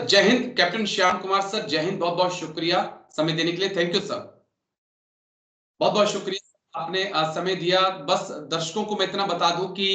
जय Hind captain Shyam Kumar sir, जय हिंद। बहुत बहुत शुक्रिया समय देने के लिए। थैंक यू सर, बहुत बहुत शुक्रिया आपने समय दिया। बस दर्शकों को मैं इतना बता दूं कि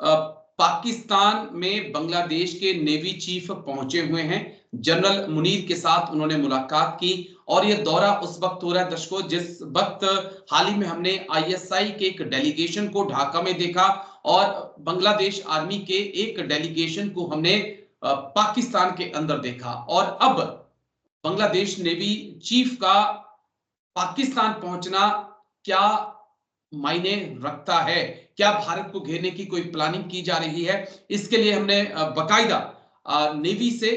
पाकिस्तान में बांग्लादेश के नेवी चीफ पहुंचे हुए हैं। जनरल मुनीर के साथ उन्होंने मुलाकात की और यह दौरा उस वक्त हो रहा है दर्शकों जिस वक्त हाल ही में हमने आईएसआई के एक डेलीगेशन को ढाका में देखा और बांग्लादेश आर्मी के एक डेलीगेशन को हमने पाकिस्तान के अंदर देखा। और अब बांग्लादेश नेवी चीफ का पाकिस्तान पहुंचना क्या मायने रखता है? क्या भारत को घेरने की कोई प्लानिंग की जा रही है? इसके लिए हमने बकायदा नेवी से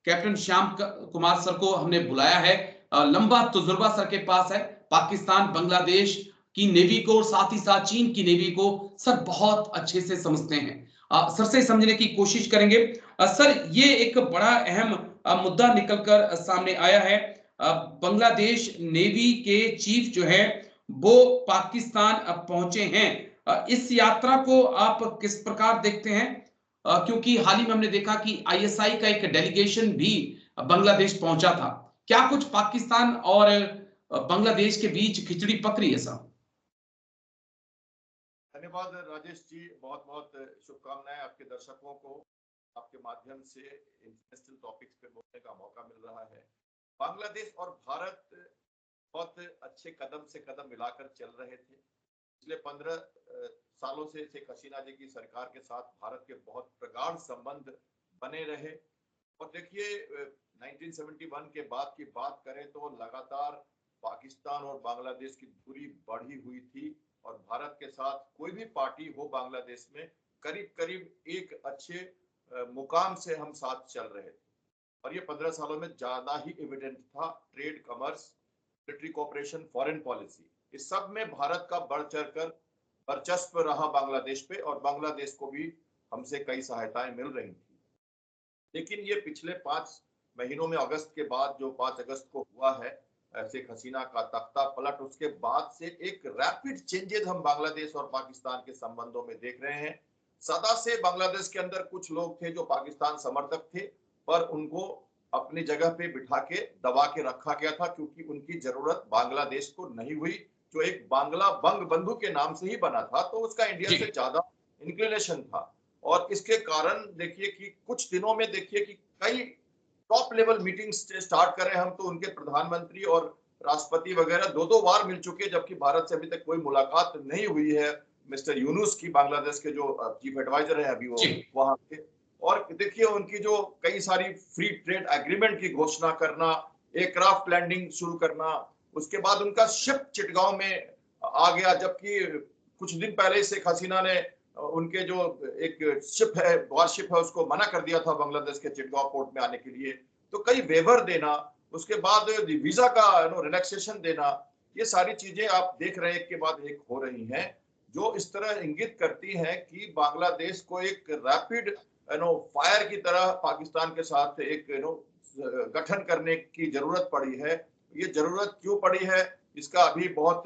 कैप्टन श्याम कुमार सर को हमने बुलाया है। लंबा तजुर्बा सर के पास है, पाकिस्तान बांग्लादेश की नेवी को और साथ ही साथ चीन की नेवी को सर बहुत अच्छे से समझते हैं। सर से समझने की कोशिश करेंगे। सर, ये एक बड़ा अहम मुद्दा निकलकर सामने आया है। बांग्लादेश नेवी के चीफ जो है वो पाकिस्तान अब पहुंचे हैं। इस यात्रा को आप किस प्रकार देखते हैं? क्योंकि हाल ही में हमने देखा कि आईएसआई का एक डेलीगेशन भी बांग्लादेश पहुंचा था। क्या कुछ पाकिस्तान और बांग्लादेश के बीच खिचड़ी पक रही है साहब? धन्यवाद राजेश जी, बहुत बहुत शुभकामनाएं आपके दर्शकों को। आपके माध्यम से इंटरनेशनल टॉपिक्स पे बोलने का मौका मिल रहा है। बांग्लादेश और भारत बहुत अच्छे कदम से कदम मिलाकर चल रहे थे। पिछले 15 सालों से शेख हसीना जी की सरकार के साथ भारत के बहुत प्रगाढ़ संबंध बने रहे। और देखिए 1971 के बाद की बात करें तो लगातार पाकिस्तान और बांग्लादेश की दूरी बढ़ी हुई थी और भारत के साथ कोई भी पार्टी हो बांग्लादेश में करीब करीब एक अच्छे मुकाम से हम साथ चल रहे थे। और ये 15 सालों में ज्यादा ही एविडेंट था। Trade, commerce, military cooperation, foreign policy, इस सब में भारत का बढ़ चढ़कर वर्चस्व रहा बांग्लादेश पे और बांग्लादेश को भी हमसे कई सहायताएं मिल रही थी। लेकिन ये पिछले 5 महीनों में अगस्त के बाद जो 5 अगस्त को हुआ है शेख हसीना का तख्ता पलट, उसके बाद से एक रैपिड चेंजेस हम बांग्लादेश और पाकिस्तान के संबंधों में देख रहे हैं। सदा से बांग्लादेश के अंदर कुछ लोग थे जो पाकिस्तान समर्थक थे, पर उनको अपनी जगह पे बिठा के दबा के रखा गया था क्योंकि उनकी जरूरत बांग्लादेश को नहीं हुई, जो एक बांग्ला बंग बंधु के नाम से ही बना था, तो उसका इंडिया से ज्यादा इंक्लिनेशन था। और इसके कारण देखिए कि कुछ दिनों में देखिए कि कई टॉप लेवल मीटिंग्स स्टार्ट करें हम, तो उनके प्रधानमंत्री और राष्ट्रपति वगैरह 2-2 बार मिल चुके, जबकि भारत से अभी तक कोई मुलाकात नहीं हुई है। मिस्टर यूनुस की, बांग्लादेश के जो चीफ एडवाइजर है अभी वो वहां पे। और देखिए उनकी जो कई सारी फ्री ट्रेड एग्रीमेंट की घोषणा करना, एयरक्राफ्ट लैंडिंग शुरू करना, उसके बाद उनका शिप चिटगांव में आ गया, जबकि कुछ दिन पहले शेख हसीना ने उनके जो एक शिप है, वॉरशिप है, उसको मना कर दिया था बांग्लादेश के चिटगांव पोर्ट में आने के लिए। तो कई वेवर देना, उसके बाद वीजा का रिलैक्सेशन देना, ये सारी चीजें आप देख रहे हैं एक के बाद एक हो रही हैं, जो इस तरह इंगित करती हैं कि बांग्लादेश को एक रैपिड फायर की तरह पाकिस्तान के साथ एक गठन करने की जरूरत पड़ी है। ये जरूरत क्यों पड़ी है इसका अभी बहुत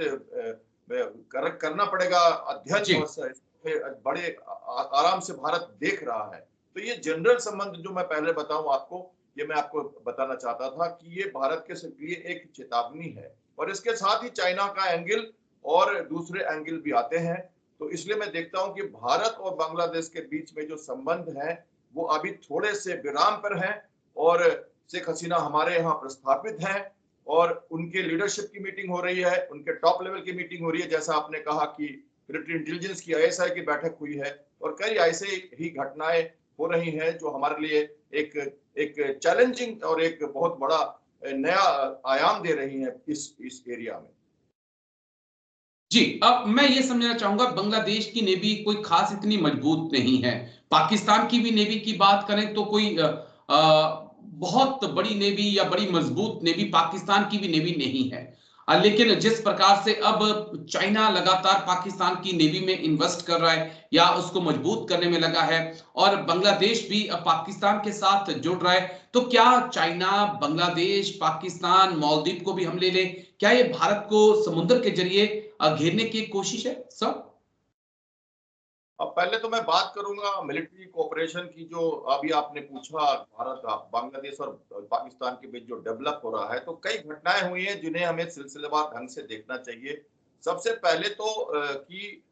करना पड़ेगा अध्ययन, और बड़े आराम से भारत देख रहा है। तो ये जनरल संबंध जो मैं पहले बताऊं आपको, ये मैं आपको बताना चाहता था कि ये भारत के लिए एक चेतावनी है। और इसके साथ ही चाइना का एंगल और दूसरे एंगल भी आते हैं। तो इसलिए मैं देखता हूं कि भारत और बांग्लादेश के बीच में जो संबंध है वो अभी थोड़े से विराम पर है। और शेख हसीना हमारे यहाँ प्रस्थापित हैं और उनके लीडरशिप की मीटिंग हो रही है, उनके टॉप लेवल की मीटिंग हो रही है, जैसा आपने कहा कि मिलिट्री इंटेलिजेंस की आईएसआई की बैठक हुई है, और कई ऐसे ही घटनाएं हो रही हैं जो हमारे लिए एक चैलेंजिंग और एक बहुत बड़ा नया आयाम दे रही हैं इस एरिया में। जी, अब मैं ये समझना चाहूंगा, बांग्लादेश की नेवी कोई खास इतनी मजबूत नहीं है। पाकिस्तान की भी नेवी की बात करें तो कोई बहुत बड़ी नेवी या बड़ी मजबूत नेवी पाकिस्तान की भी नेवी नहीं है। लेकिन जिस प्रकार से अब चाइना लगातार पाकिस्तान की नेवी में इन्वेस्ट कर रहा है या उसको मजबूत करने में लगा है और बांग्लादेश भी पाकिस्तान के साथ जुड़ रहा है, तो क्या चाइना, बांग्लादेश, पाकिस्तान, मालदीव को भी हम ले लें, क्या ये भारत को समुद्र के जरिए घेरने की कोशिश है सब? अब पहले तो मैं बात करूंगा मिलिट्री कोऑपरेशन की, जो अभी आपने पूछा भारत बांग्लादेश और पाकिस्तान के बीच जो डेवलप हो रहा है, तो कई घटनाएं हुई हैं जिन्हें हमें सिलसिलेवार ढंग से देखना चाहिए। सबसे पहले तो कि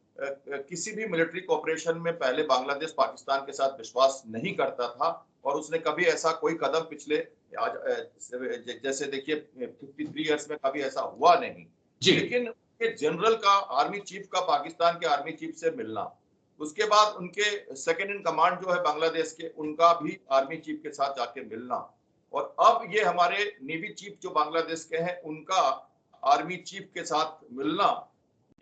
किसी भी मिलिट्री कोऑपरेशन में पहले बांग्लादेश पाकिस्तान के साथ विश्वास नहीं करता था, और उसने कभी ऐसा कोई कदम पिछले आज जैसे देखिए 53 इयर्स में कभी ऐसा हुआ नहीं। जी लेकिन जनरल का, आर्मी चीफ का पाकिस्तान के आर्मी चीफ से मिलना, उसके बाद उनके सेकंड इन कमांड जो है बांग्लादेश के, उनका भी आर्मी चीफ के साथ जाके मिलना, और अब ये हमारे नेवी चीफ जो बांग्लादेश के हैं उनका आर्मी चीफ के साथ मिलना,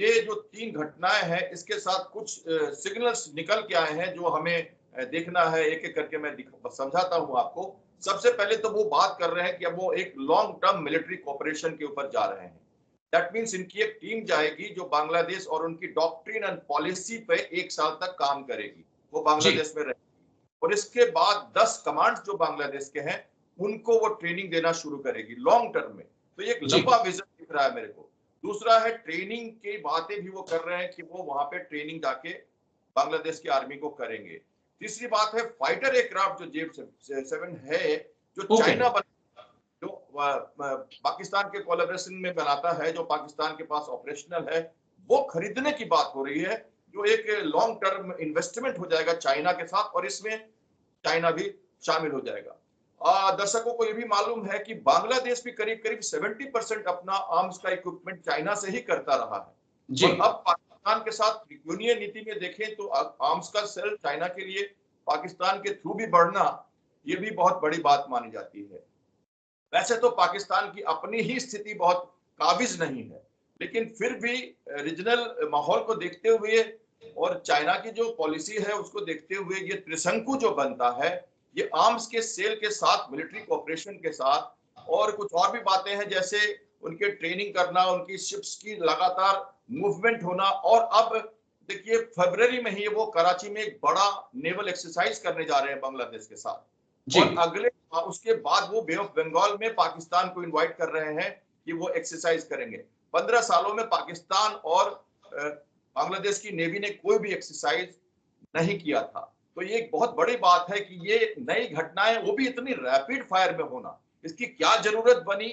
ये जो तीन घटनाएं हैं, इसके साथ कुछ सिग्नल्स निकल के आए हैं जो हमें देखना है। एक एक करके मैं समझाता हूं आपको। सबसे पहले तो वो बात कर रहे हैं कि अब वो एक लॉन्ग टर्म मिलिट्री कोऑपरेशन के ऊपर जा रहे हैं। दैट मीन्स इनकी एक टीम जाएगी जो बांग्लादेश और उनकी डॉक्ट्रिन एंड पॉलिसी पे 1 साल तक काम करेगी, वो जी बांग्लादेश में रहेगी। और इसके बाद 10 कमांड्स जो बांग्लादेश के हैं उनको वो ट्रेनिंग देना शुरू करेगी लॉन्ग टर्म में। तो ये एक जी लंबा विजन दिख रहा है मेरे को। दूसरा है ट्रेनिंग की बातें भी वो कर रहे हैं कि वो वहां पे ट्रेनिंग जाके बांग्लादेश की आर्मी को करेंगे। तीसरी बात है फाइटर एयरक्राफ्ट जो J-7 है, जो ओके चाइना जो पाकिस्तान के कोलैबोरेशन में बनाता है, जो पाकिस्तान के पास ऑपरेशनल है, वो खरीदने की बात हो रही है, जो एक लॉन्ग टर्म इन्वेस्टमेंट हो जाएगा चाइना के साथ, और इसमें चाइना भी शामिल हो जाएगा। दर्शकों को ये भी मालूम है कि बांग्लादेश भी करीब करीब 70% अपना आर्म्स का इक्विपमेंट चाइना से ही करता रहा है, जी और अब पाकिस्तान के साथ यूनियन नीति में देखें तो आर्म्स का सेल चाइना के लिए पाकिस्तान के थ्रू भी बढ़ना, ये भी बहुत बड़ी बात मानी जाती है। वैसे तो पाकिस्तान की अपनी ही स्थिति बहुत काबिज नहीं है, लेकिन फिर भी रीजनल माहौल को देखते हुए और चाइना की जो पॉलिसी है उसको देखते हुए ये त्रिशंकु जो बनता है, ये आर्म्स के सेल के साथ, मिलिट्री कोऑपरेशन के साथ, और कुछ और भी बातें हैं जैसे उनके ट्रेनिंग करना, उनकी शिप्स की लगातार मूवमेंट होना, और अब देखिए फरवरी में ही वो कराची में एक बड़ा नेवल एक्सरसाइज करने जा रहे हैं बांग्लादेश के साथ, जी और अगले उसके बाद वो बे ऑफ बंगाल में पाकिस्तान को इनवाइट कर रहे हैं कि वो एक्सरसाइज करेंगे। 15 सालों में पाकिस्तान और बांग्लादेश की नेवी ने कोई भी एक्सरसाइज नहीं किया था। तो ये एक बहुत बड़ी बात है कि ये नई घटनाएं, वो भी इतनी रैपिड फायर में होना, इसकी क्या जरूरत बनी,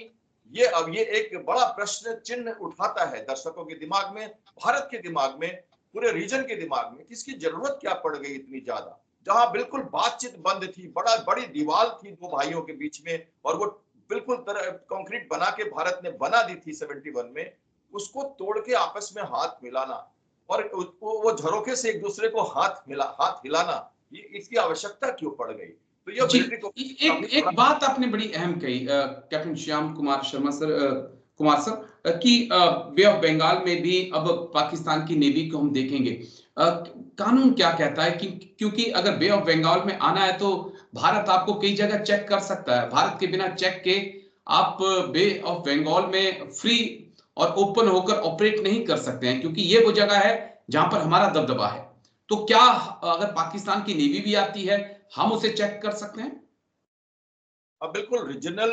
ये अब ये एक बड़ा प्रश्न चिन्ह उठाता है दर्शकों के दिमाग में, भारत के दिमाग में, पूरे रीजन के दिमाग में, किसकी जरूरत क्या पड़ गई इतनी ज्यादा, जहां बिल्कुल बातचीत बंद थी, बड़ी दीवार थी दो भाइयों के बीच में, और वो बिल्कुल कंक्रीट बना के भारत ने बना दी थी 71 में, उसको तोड़ के आपस में हाथ मिलाना, और वो झरोखे से एक दूसरे को हाथ हिलाना, ये इसकी आवश्यकता क्यों पड़ गई? तो ये जी मिलिट्री को एक एक बात आपने बड़ी अहम कही captain Shyam Kumar Sharma sir, Kumar sir, कि बे ऑफ बंगाल में भी अब पाकिस्तान की नेवी को हम देखेंगे। कानून क्या कहता है कि क्योंकि अगर बे ऑफ बंगाल में आना है तो भारत आपको कई जगह चेक कर सकता है, भारत के बिना चेक के आप बे ऑफ बंगाल में फ्री और ओपन होकर ऑपरेट नहीं कर सकते हैं, क्योंकि ये वो जगह है जहां पर हमारा दबदबा है। तो क्या अगर पाकिस्तान की नेवी भी आती है हम उसे चेक कर सकते हैं? अब बिल्कुल रीजनल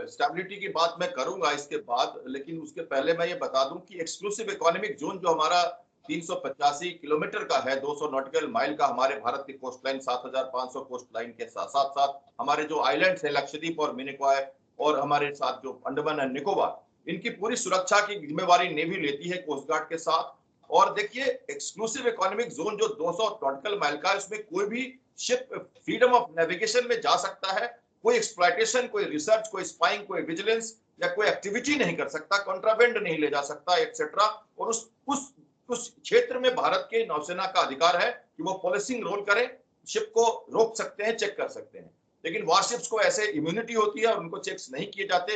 स्टेबिलिटी की बात मैं करूंगा इसके बाद, लेकिन उसके पहले मैं ये बता दूं कि एक्सक्लूसिव इकोनॉमिक जोन जो हमारा 385 किलोमीटर का है, 200 नॉटिकल माइल का, हमारे भारत की कोस्ट लाइन 7500 कोस्ट लाइन के साथ साथ साथ हमारे जो आइलैंड्स है लक्षद्वीप और मिनिकॉय, और हमारे साथ जो अंडमान एंड निकोबार, इनकी पूरी सुरक्षा की जिम्मेवारी नेवी लेती है कोस्ट गार्ड के साथ। और देखिए एक्सक्लूसिव इकोनॉमिक जोन जो 200 नॉटिकल माइल का है, उसमें कोई भी शिप फ्रीडम ऑफ नेविगेशन में जा सकता है, कोई एक्सप्लॉयटेशन, कोई रिसर्च, कोई स्पाइंग, कोई विजिलेंस या कोई एक्टिविटी नहीं कर सकता, कॉन्ट्राबेंड नहीं ले जा सकता, एक्सेट्रा। और उस क्षेत्र में भारत के नौसेना का अधिकार है कि वो पॉलिसिंग रोल करें, शिप को रोक सकते हैं, चेक कर सकते हैं, लेकिन वारशिप्स को ऐसे इम्यूनिटी होती है और उनको चेक्स नहीं किए जाते।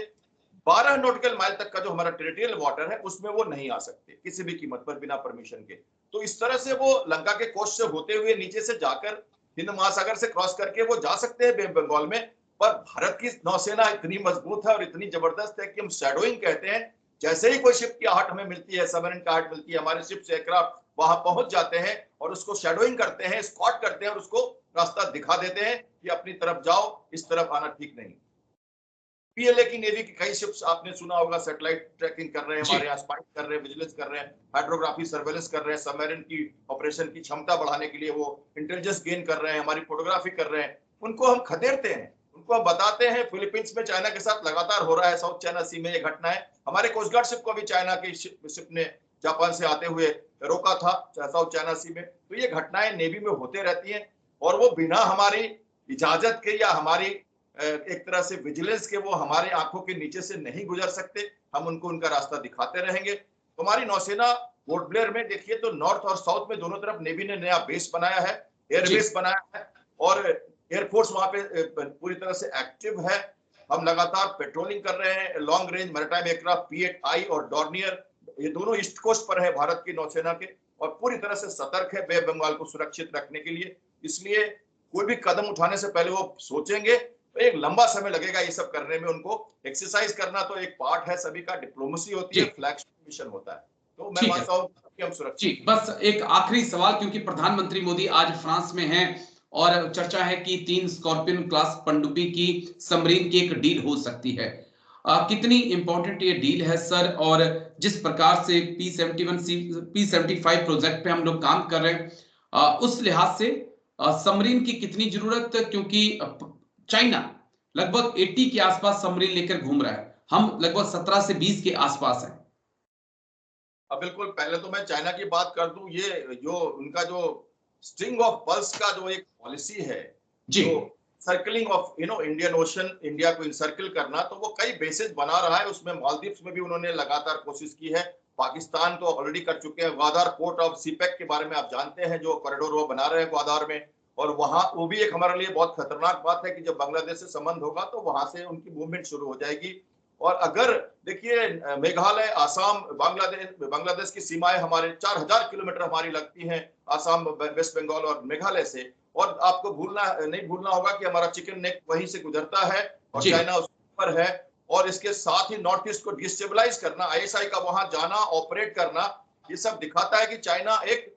12 नॉटिकल माइल तक का जो हमारा टेरिटोरियल वाटर है उसमें वो नहीं आ सकते किसी भी कीमत पर, बिना परमिशन के। तो इस तरह से वो लंका के कोस्ट से होते हुए नीचे से जाकर हिंद महासागर से क्रॉस करके वो जा सकते हैं बे बंगाल में। पर भारत की नौसेना इतनी मजबूत है और इतनी जबरदस्त है कि हम शैडोइंग कहते हैं, जैसे ही कोई शिप की आहट हमें मिलती है, सबमरीन की आहट मिलती है, हमारे शिप से एयरक्राफ्ट वहां पहुंच जाते हैं और उसको शैडोइंग करते हैं, स्पॉट करते हैं और उसको रास्ता दिखा देते हैं कि अपनी तरफ जाओ, इस तरफ आना ठीक नहीं। पीएलए की नेवी की कई शिप्स आपने सुना होगा, सैटेलाइट ट्रैकिंग कर रहे हैं, जी हमारे यहाँ स्पाइक कर रहे हैं, विजिलेंस कर रहे हैं, हाइड्रोग्राफी सर्वेलेंस कर रहे हैं, सबमरीन की ऑपरेशन की क्षमता बढ़ाने के लिए वो इंटेलिजेंस गेन कर रहे हैं, हमारी फोटोग्राफी कर रहे हैं। उनको हम खदेड़ते हैं, उनको हम बताते हैं। फिलीपींस में चाइना के साथ लगातार हो रहा है, साउथ चाइना सी में ये घटना है। हमारे कोस्ट गार्ड शिप को भी चाइना की शिप ने जापान से आते हुए रोका था साउथ चाइना सी में। तो ये घटनाएं नेवी में होते रहती हैं और वो बिना हमारी इजाजत के या हमारी एक तरह से विजिलेंस के वो हमारे आंखों के नीचे से नहीं गुजर सकते। हम उनको उनका रास्ता दिखाते रहेंगे। तो हमारी नौसेना पोर्ट ब्लेयर में देखिए तो नॉर्थ और साउथ में दोनों तरफ नेवी ने नया बेस बनाया है, एयरबेस बनाया है और एयरफोर्स वहां पे पूरी तरह से एक्टिव है। हम लगातार पेट्रोलिंग कर रहे हैं। Long range maritime aircraft P8I और डॉर्नियर, ये दोनों ईस्ट कोस्ट पर है भारत की नौसेना के और पूरी तरह से सतर्क है बे बंगाल को सुरक्षित रखने के लिए। इसलिए कोई भी कदम उठाने से पहले वो सोचेंगे। तो एक लंबा समय लगेगा ये सब करने में। उनको एक्सरसाइज करना तो एक पार्ट है सभी का, डिप्लोमेसी होती है, फ्लैगशिप मिशन होता है। तो मैं ठीक है मानता हूँ कि हम जी। सुरक्षित। बस एक आखिरी सवाल, क्योंकि प्रधानमंत्री मोदी आज फ्रांस में हैं और चर्चा है कि 3 स्कॉर्पियन क्लास पनडुब्बी की सबमरीन की एक डील हो सकती है। कितनी इंपॉर्टेंट ये डील है सर? और जिस प्रकार से P-75 प्रोजेक्ट पे हम लोग काम कर रहे हैं, उस लिहाज से सबमरीन की कितनी जरूरत? क्योंकि चाइना लगभग 80 के आसपास सबमरीन लेकर घूम रहा है, हम लगभग 17 से 20 के आसपास हैं। अब बिल्कुल, पहले तो मैं चाइना की बात कर दूं। ये जो उनका जो स्ट्रिंग ऑफ पल्स का जो एक पॉलिसी है, जी जो circling of Indian ocean, India को इंसर्कल करना, तो वो कई बेसिस बना रहा है। उसमें मालदीव्स में भी उन्होंने लगातार कोशिश की है। पाकिस्तान तो ऑलरेडी कर चुके हैं। ग्वादर पोर्ट ऑफ सीपेक के बारे में आप जानते हैं, जो कॉरिडोर वो बना रहे हैं ग्वादर में। और वहां वो भी एक हमारे लिए बहुत खतरनाक बात है कि जब बांग्लादेश से संबंध होगा तो वहां से उनकी मूवमेंट शुरू हो जाएगी। और अगर देखिए, मेघालय, आसाम, बांग्लादेश की सीमाएं हमारे 4000 किलोमीटर हमारी लगती हैं, आसाम, वेस्ट बंगाल और मेघालय से। और आपको नहीं भूलना होगा कि हमारा चिकन नेक वहीं से गुजरता है और जी चाइना उस पर है। और इसके साथ ही नॉर्थ ईस्ट को डिस्टेबलाइज करना, आईएसआई का वहां जाना, ऑपरेट करना, ये सब दिखाता है कि चाइना एक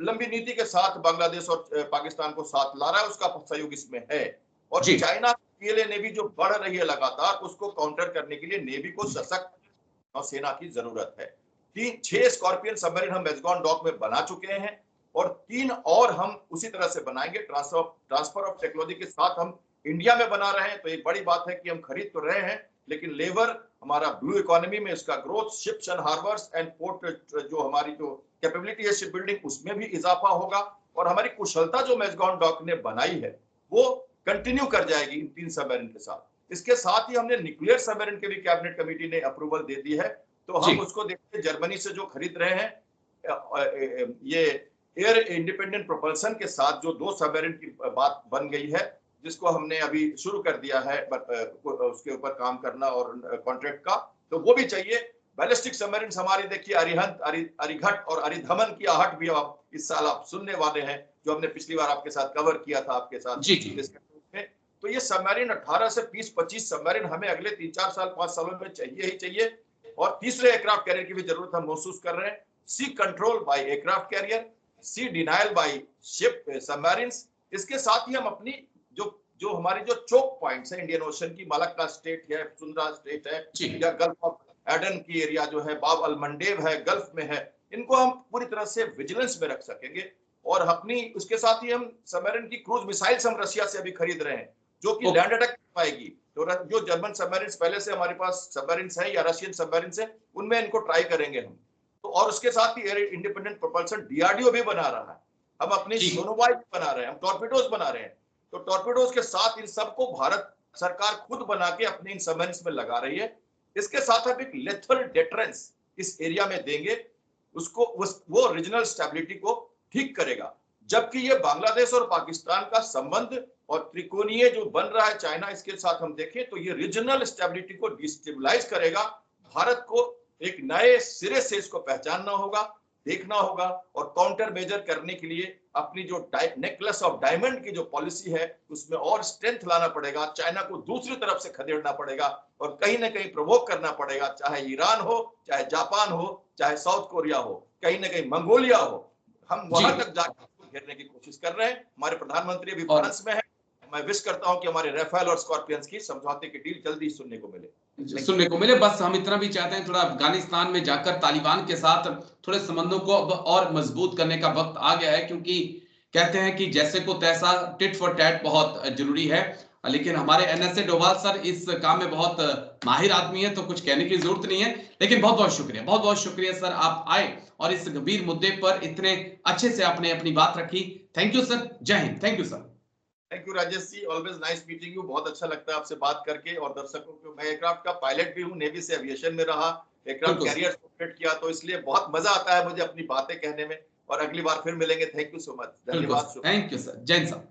लंबी नीति के साथ बांग्लादेश और पाकिस्तान को साथ ला रहा है। उसका सहयोग इसमें है। और जी चाइना पीएलए नेवी जो बढ़ रही है लगातार, उसको काउंटर करने के लिए नेवी को सशक्त नौसेना की जरूरत है। 6 स्कॉर्पियन सबमरीन हम मेजगॉन डॉक में बना चुके हैं और 3 और हम उसी तरह से बनाएंगे। ट्रांसफर ऑफ टेक्नोलॉजी के साथ हम इंडिया में बना रहे हैं। तो एक बड़ी बात है कि हम खरीद तो रहे हैं, लेकिन लेबर, हमारा ब्लू इकोनॉमी में इसका growth, ships and harbours and port, जो हमारी जो कैपेबिलिटी है शिप बिल्डिंग, उसमें भी इजाफा होगा। और हमारी कुशलता जो मेजगॉन डॉक ने बनाई है वो कंटिन्यू कर जाएगी इन 3 सबमरीन के साथ। इसके साथ ही हमने न्यूक्लियर सबमरीन के भी कैबिनेट कमेटी ने अप्रूवल दे दी है। तो हम उसको देखते जर्मनी से जो खरीद रहे हैं, ये एयर इंडिपेंडेंट प्रोपल्सन के साथ जो 2 सबमरीन की बात बन गई है, जिसको हमने अभी शुरू कर दिया है उसके ऊपर काम करना और कॉन्ट्रैक्ट का। तो वो भी चाहिए। बैलिस्टिक सबमरीन हमारी देखिए, अरिहंत, अरिघट और अरिधमन की आहट भी आप इस साल आप सुनने वाले हैं, जो हमने पिछली बार आपके साथ कवर किया था आपके साथ। जी जी। तो ये सबमरीन 18 से 20-25 सबमरीन हमें अगले 3-4 साल 5 सालों में चाहिए ही चाहिए। और तीसरे एयरक्राफ्ट कैरियर की भी जरूरत हम महसूस कर रहे हैं। Sea control by aircraft carrier, sea denial by ship submarines. इसके साथ ही हम अपनी जो हमारी जो चोक पॉइंट्स है इंडियन ओशन की, मलक्का स्टेट है, सुंदरा स्टेट है, या गल्फ ऑफ एडन की एरिया जो है, बाब अल मंडेब है, गल्फ में है, इनको हम पूरी तरह से विजिलेंस में रख सकेंगे। और अपनी उसके साथ ही हम सबमरीन की क्रूज मिसाइल्स हम रशिया से अभी खरीद रहे हैं, जो कि लैंड अटैक कर पाएगी। तो जो जर्मन सबमरीन पहले से हमारे पास सबमरीन है या रशियन सबमरीन है, उनमें इनको ट्राई करेंगे हम। तो और उसके साथ ही एयर इंडिपेंडेंट प्रोपल्सन डीआरडीओ भी बना रहा है। हम अपनी सोनोवाई बना रहे हैं, हम टॉर्पेडोज बना रहे हैं। तो टॉर्पेडोज के साथ इन सबको भारत सरकार खुद बना के अपने इन सबमरीन में लगा रही है। इसके साथ हम एक लेथल डेटरेंस इस एरिया में देंगे, उसको वो रीजनल स्टेबिलिटी को ठीक करेगा। जबकि ये बांग्लादेश और पाकिस्तान का संबंध और त्रिकोणीय जो बन रहा है चाइना, इसके साथ हम देखें तो ये रीजनल स्टेबिलिटी को डिस्टेबलाइज करेगा। भारत को एक नए सिरे से इसको पहचानना होगा, देखना होगा और काउंटर मेजर करने के लिए अपनी जो नेकलेस ऑफ डायमंड की जो पॉलिसी है उसमें और स्ट्रेंथ लाना पड़ेगा। चाइना को दूसरी तरफ से खदेड़ना पड़ेगा और कहीं ना कहीं प्रवोक करना पड़ेगा, चाहे ईरान हो, चाहे जापान हो, चाहे साउथ कोरिया हो, कहीं ना कहीं मंगोलिया हो। हम वहां तक जाकर घेरने की कोशिश कर रहे हैं। हमारे प्रधानमंत्री अभी फ्रांस में है, मैं विश करता हूं कि हमारे राफेल और स्कॉर्पियंस की समझौते की डील जल्दी सुनने को मिले। बस हम इतना भी चाहते हैं, थोड़ा अफगानिस्तान में जाकर तालिबान के साथ थोड़े संबंधों को अब और मजबूत करने का वक्त आ गया है, क्योंकि कहते हैं कि जैसे को तैसा, टिट फॉर टैट बहुत जरूरी है। लेकिन हमारे एनएसए डोभाल सर इस काम में बहुत माहिर आदमी है, तो कुछ कहने की जरूरत नहीं है। लेकिन बहुत बहुत शुक्रिया सर, आप आए और इस गंभीर मुद्दे पर इतने अच्छे से आपने अपनी बात रखी। थैंक यू सर, जय Hind. Thank you sir. Thank you Rajesh ji, always nice meeting you. बहुत अच्छा लगता है आपसे बात करके। और दर्शकों को, मैं एयरक्राफ्ट का पायलट भी हूँ, नेवी से एविएशन में रहा, एयरक्राफ्ट कैरियर ऑपरेट किया, तो इसलिए बहुत मजा आता है मुझे अपनी बातें कहने में। और अगली बार फिर मिलेंगे। थैंक यू सो मच, धन्यवाद। थैंक यू सर, जय हिंद साहब।